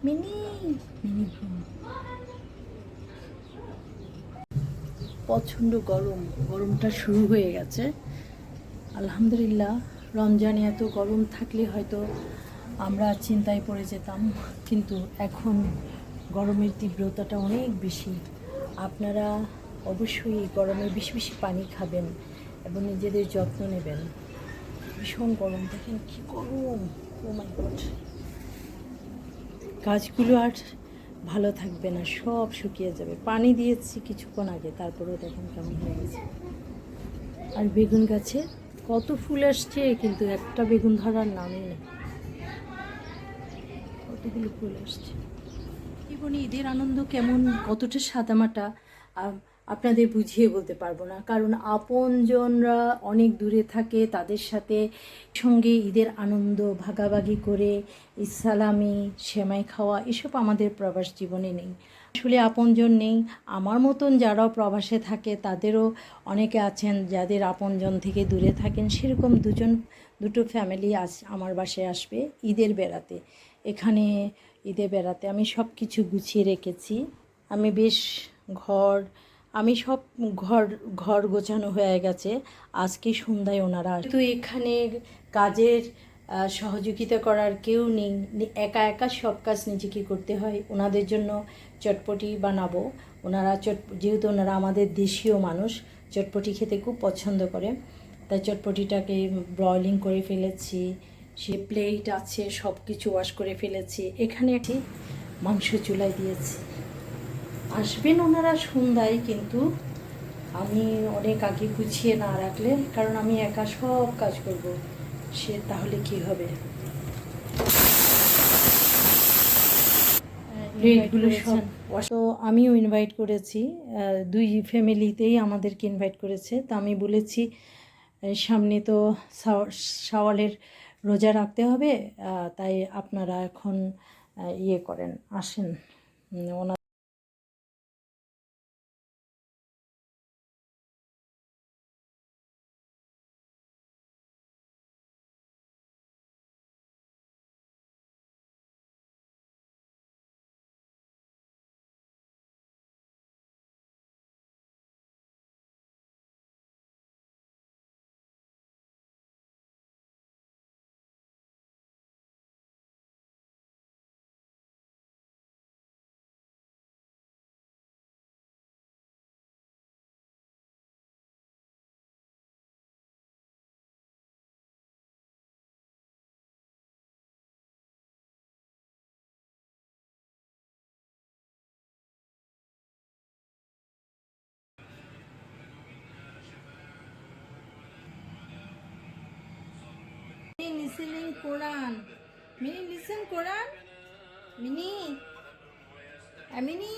Mini mini ঘুম। প্রচণ্ড গরম, গরমটা শুরু হয়ে গেছে। আলহামদুলিল্লাহ, রমজানে এত গরম থাকলে হয়তো আমরা চিন্তায় পড়ে যেতাম, কিন্তু এখন গরমের তীব্রতাটা অনেক বেশি। আপনারা অবশ্যই এই গরমে বেশি বেশি পানি খাবেন এবং নিজেদের যত্ন নেবেন। ভীষণ গরম, দেখেন কি গরম। ও মাই গড, গাছগুলো আর ভালো থাকবে না, সব শুকিয়ে যাবে। পানি দিয়েছি কিছুক্ষণ আগে, তারপরেও দেখেন কেমন হয়ে গেছে। আর বেগুন গাছে কত ফুল আসছে, কিন্তু একটা বেগুন ধরার নামই নেই। কতগুলো ফুল আসছে। জীবনে ঈদের আনন্দ কেমন, কতটা সাদামাটা আপনাদের বুঝিয়ে বলতে পারবো না, কারণ আপনজনরা অনেক দূরে থাকে। তাদের সাথে সঙ্গে ঈদের আনন্দ ভাগাভাগি করে ইসালামি সেমাই খাওয়া, এসব আমাদের প্রবাস জীবনে নেই। আসলে আপনজন নেই। আমার মতন যারাও প্রবাসে থাকে তাদেরও অনেকে আছেন যাদের আপনজন থেকে দূরে থাকেন। সেরকম দুটো ফ্যামিলি আজ আমার বাসায় আসবে ঈদের বেড়াতে। এখানে ঈদে বেড়াতে আমি সব কিছু গুছিয়ে রেখেছি। আমি বেশ সব ঘর গোছানো হয়ে গেছে। আজকে সন্ধ্যায় ওনারা তো এখানে কাজের সহযোগিতা করার কেউ নেই, একা একা সব কাজ নিজেকে করতে হয়। ওনাদের জন্য চটপটি বানাবো। যেহেতু ওনারা আমাদের দেশীয় মানুষ, চটপটি খেতে খুব পছন্দ করে, তাই চটপটিটাকে ব্রয়লিং করে ফেলেছি। সে প্লেট আছে, সব কিছু ওয়াশ করে ফেলেছি। এখানে একটি মাংস চুলায় দিয়েছি। আসবেন ওনারা সন্ধ্যায়, কিন্তু আমি অনেক আগে গুছিয়ে না রাখলে, কারণ আমি একা সব কাজ করব, সে তাহলে কি হবে। প্লেটগুলো সব, তো আমিও ইনভাইট করেছি। দুই ফ্যামিলিতেই আমাদেরকে ইনভাইট করেছে। তো আমি বলেছি সামনে তো শাওয়ালের রোজা রাখতে হবে, তাই আপনারা এখন ইয়ে করেন, আসেন ওনার। Listening Quran. Mini listen Quran. Mini. Mini.